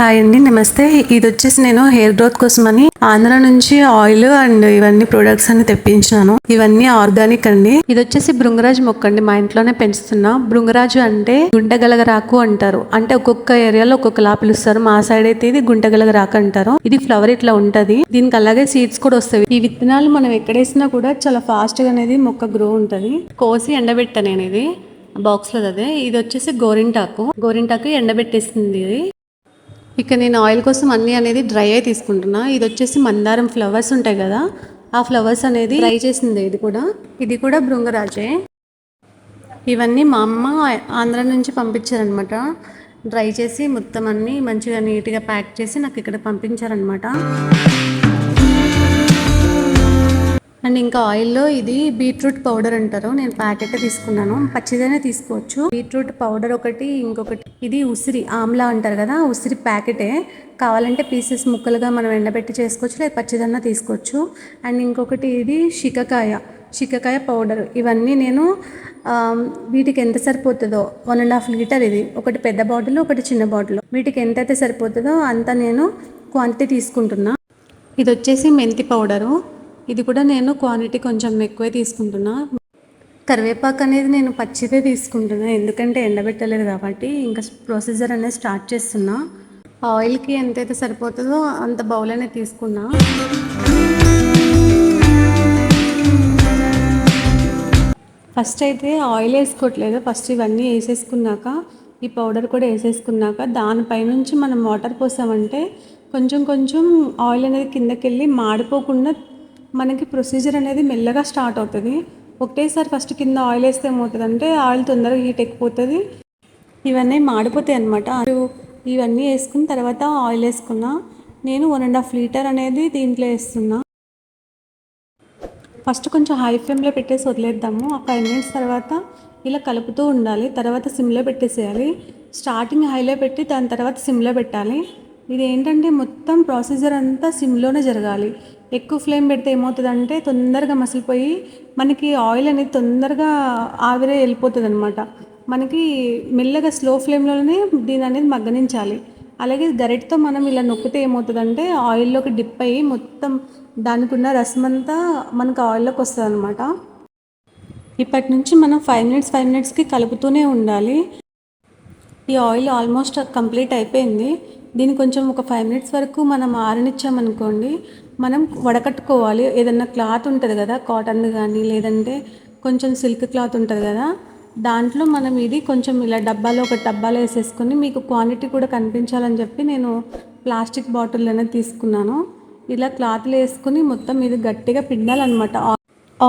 Hi అండి, నమస్తే. ఇది వచ్చేసి నేను హెయిర్ గ్రోత్ కోసమని ఆంధ్ర నుంచి ఆయిల్ అండ్ ఇవన్నీ ప్రొడక్ట్స్ అన్ని తెప్పించినాను. ఇవన్నీ ఆర్గానిక్ అండి. ఇది వచ్చేసి భృంగరాజు మొక్క అండి, మా ఇంట్లోనే పెంచుతున్నా. భృంగరాజు అంటే గుంటగలగరాకు అంటారు. అంటే ఒక్కొక్క ఏరియాలో ఒక్కొక్కలా పిలుస్తారు. మా సైడ్ అయితే ఇది గుంటగలగరాకు అంటారు. ఇది ఫ్లవర్ ఇట్లా ఉంటది. దీనికి అలాగే సీడ్స్ కూడా వస్తాయి. ఈ విత్తనాలు మనం ఎక్కడేసినా కూడా చాలా ఫాస్ట్ గా అనేది మొక్క గ్రో ఉంటది. కోసి ఎండబెట్టా నేను ఇది బాక్స్ లో. అదే ఇది వచ్చేసి గోరింటాకు ఎండబెట్టేసింది ఇది. ఇక నేను ఆయిల్ కోసం అన్నీ అనేది డ్రై అయి తీసుకుంటున్నా. ఇది వచ్చేసి మందారం ఫ్లవర్స్ ఉంటాయి కదా, ఆ ఫ్లవర్స్ అనేది డ్రై చేసింది. ఇది కూడా భృంగరాజే. ఇవన్నీ మా అమ్మ ఆంధ్ర నుంచి పంపించారనమాట. డ్రై చేసి మొత్తం అన్నీ మంచిగా నీట్గా ప్యాక్ చేసి నాకు ఇక్కడ పంపించారనమాట. అండ్ ఇంకా ఆయిల్లో ఇది బీట్రూట్ పౌడర్ అంటారు. నేను ప్యాకెట్ తీసుకున్నాను, పచ్చిదైనా తీసుకోవచ్చు. బీట్రూట్ పౌడర్ ఒకటి, ఇంకొకటి ఇది ఉసిరి ఆమ్లా అంటారు కదా, ఉసిరి ప్యాకెటే. కావాలంటే పీసెస్ ముక్కలుగా మనం ఎండబెట్టి చేసుకోవచ్చు, లేదా పచ్చిదన్నా తీసుకోవచ్చు. అండ్ ఇంకొకటి ఇది షికకాయ పౌడర్. ఇవన్నీ నేను వీటికి ఎంత సరిపోతుందో 1.5 లీటర్ ఇది. ఒకటి పెద్ద బాటిల్, ఒకటి చిన్న బాటిల్. వీటికి ఎంతైతే సరిపోతుందో అంత నేను క్వాంటిటీ తీసుకుంటున్నా. ఇది వచ్చేసి మెంతి పౌడరు. ఇది కూడా నేను క్వాంటిటీ కొంచెం ఎక్కువే తీసుకుంటున్నా. కరివేపాకు అనేది నేను పచ్చిదే తీసుకుంటున్నా, ఎందుకంటే ఎండబెట్టలేదు కాబట్టి. ఇంకా ప్రొసీజర్ అనేది స్టార్ట్ చేస్తున్నా. ఆయిల్కి ఎంతైతే సరిపోతుందో అంత బౌల్ అనేది తీసుకున్నా. ఫస్ట్ అయితే ఆయిల్ వేసుకోవట్లేదు. ఫస్ట్ ఇవన్నీ వేసేసుకున్నాక, ఈ పౌడర్ కూడా వేసేసుకున్నాక, దానిపైనుంచి మనం వాటర్ పోసామంటే కొంచెం కొంచెం ఆయిల్ అనేది కిందకి వెళ్ళి మాడిపోకుండా మనకి ప్రొసీజర్ అనేది మెల్లగా స్టార్ట్ అవుతుంది. ఒకటేసారి ఫస్ట్ కింద ఆయిల్ వేస్తే ఏమవుతుందంటే ఆయిల్ తొందరగా హీట్ ఎక్కిపోతుంది, ఇవన్నీ మాడిపోతాయి అనమాట. ఇవన్నీ వేసుకున్న తర్వాత ఆయిల్ వేసుకున్నా. నేను 1.5 లీటర్ అనేది దీంట్లో వేస్తున్నా. ఫస్ట్ కొంచెం హై ఫ్లేమ్లో పెట్టేసి వదిలేద్దాము. ఆ 5 మినిట్స్ తర్వాత ఇలా కలుపుతూ ఉండాలి. తర్వాత సిమ్లో పెట్టేసేయాలి. స్టార్టింగ్ హైలో పెట్టి దాని తర్వాత సిమ్లో పెట్టాలి. ఇది ఏంటంటే మొత్తం ప్రొసీజర్ అంతా సిమ్లోనే జరగాలి. ఎక్కువ ఫ్లేమ్ పెడితే ఏమవుతుందంటే తొందరగా మసిలిపోయి మనకి ఆయిల్ అనేది తొందరగా ఆవిరే వెళ్ళిపోతుంది అనమాట. మనకి మెల్లగా స్లో ఫ్లేమ్లోనే దీని అనేది మగ్గనించాలి. అలాగే గరిటతో మనం ఇలా నొక్కితే ఏమవుతుందంటే ఆయిల్లోకి డిప్ అయ్యి మొత్తం దానికి ఉన్న రసం అంతా మనకు ఆయిల్లోకి వస్తుంది అనమాట. ఇప్పటి నుంచి మనం 5 మినిట్స్కి కలుపుతూనే ఉండాలి. ఈ ఆయిల్ ఆల్మోస్ట్ కంప్లీట్ అయిపోయింది. దీన్ని కొంచెం ఒక 5 మినిట్స్ వరకు మనం ఆరనిచ్చామనుకోండి, మనం వడకట్టుకోవాలి. ఏదన్నా క్లాత్ ఉంటుంది కదా, కాటన్ కానీ లేదంటే కొంచెం సిల్క్ క్లాత్ ఉంటుంది కదా, దాంట్లో మనం ఇది కొంచెం ఇలా ఒక డబ్బాలో వేసేసుకొని, మీకు క్వాంటిటీ కూడా కనిపించాలని చెప్పి నేను ప్లాస్టిక్ బాటిల్లోనే తీసుకున్నాను. ఇలా క్లాత్లో వేసుకుని మొత్తం ఇది గట్టిగా పిండాలన్నమాట.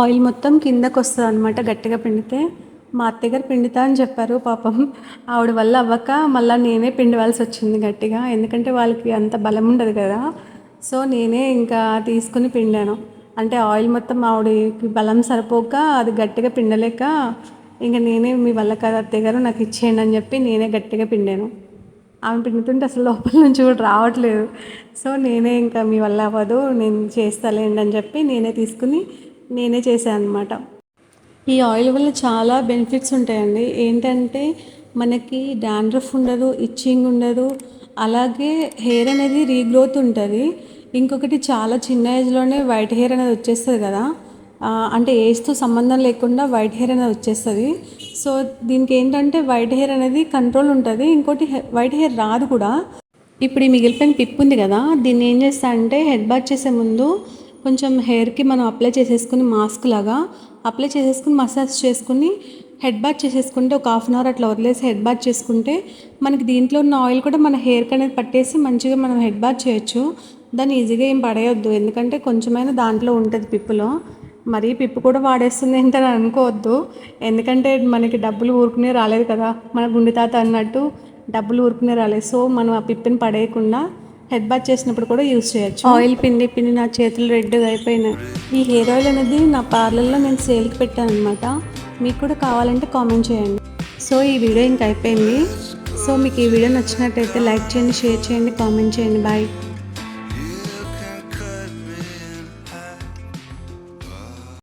ఆయిల్ మొత్తం కిందకు వస్తుంది అనమాట గట్టిగా పిండితే. మా అత్తగారు పిండుతా అని చెప్పారు. పాపం ఆవిడ వల్ల అవ్వక మళ్ళీ నేనే పిండవలసి వచ్చింది గట్టిగా, ఎందుకంటే వాళ్ళకి అంత బలం ఉండదు కదా. సో నేనే ఇంకా తీసుకుని పిండాను. అంటే ఆయిల్ మొత్తం ఆవిడకి బలం సరిపోక అది గట్టిగా పిండలేక, ఇంకా నేనే మీ వల్ల కాదు అత్తగారు నాకు ఇచ్చేయండి అని చెప్పి నేనే గట్టిగా పిండాను. ఆమె పిండుతుంటే అసలు లోపల నుంచి కూడా రావట్లేదు. సో నేనే ఇంకా మీ వల్ల అవ్వదు, నేను చేస్తాలేండి అని చెప్పి నేనే తీసుకుని నేనే చేశాను అనమాట. ఈ ఆయిల్ వల్ల చాలా బెనిఫిట్స్ ఉంటాయండి. ఏంటంటే మనకి డాండ్రఫ్ ఉండదు, ఇచ్చింగ్ ఉండదు, అలాగే హెయిర్ అనేది రీగ్రోత్ ఉంటుంది. ఇంకొకటి చాలా చిన్న ఏజ్లోనే వైట్ హెయిర్ అనేది వచ్చేస్తుంది కదా, అంటే ఏజ్తో సంబంధం లేకుండా వైట్ హెయిర్ అనేది వచ్చేస్తుంది. సో దీనికి ఏంటంటే వైట్ హెయిర్ అనేది కంట్రోల్ ఉంటుంది. ఇంకోటి వైట్ హెయిర్ రాదు కూడా. ఇప్పుడు ఈ మిగిలిపోయిన పిప్ ఉంది కదా, దీన్ని ఏం చేస్తా అంటే హెడ్ బాత్ చేసే ముందు కొంచెం హెయిర్కి మనం అప్లై చేసేసుకుని మాస్క్ లాగా అప్లై చేసేసుకుని మసాజ్ చేసుకుని హెడ్ బాత్ చేసేసుకుంటే ఒక 1/2 అవర్ అట్లా వదిలేసి హెడ్ బాత్ చేసుకుంటే మనకి దీంట్లో ఉన్న ఆయిల్ కూడా మన హెయిర్కి అనేది పట్టేసి మంచిగా మనం హెడ్ బాత్ చేయొచ్చు. దాన్ని ఈజీగా ఏం పడేయొద్దు, ఎందుకంటే కొంచెమైనా దాంట్లో ఉంటుంది పిప్పులో. మరీ పిప్పు కూడా వాడేస్తుంది ఏంటని అనుకోవద్దు, ఎందుకంటే మనకి డబ్బులు ఊరుకునే రాలేదు కదా, మన గుండె తాత అన్నట్టు డబ్బులు ఊరుకునే రాలేదు. సో మనం ఆ పిప్పిని పడేయకుండా హెడ్ బాత్ చేసినప్పుడు కూడా యూజ్ చేయొచ్చు. ఆయిల్ పిండి నా చేతులు రెడ్గా అయిపోయినాయి. ఈ హెయిర్ ఆయిల్ అనేది నా పార్లర్లో నేను సేల్కి పెట్టాను అనమాట. మీకు కూడా కావాలంటే కామెంట్ చేయండి. సో ఈ వీడియో ఇంక అయిపోయింది. సో మీకు ఈ వీడియో నచ్చినట్టయితే లైక్ చేయండి, షేర్ చేయండి, కామెంట్ చేయండి. బాయ్.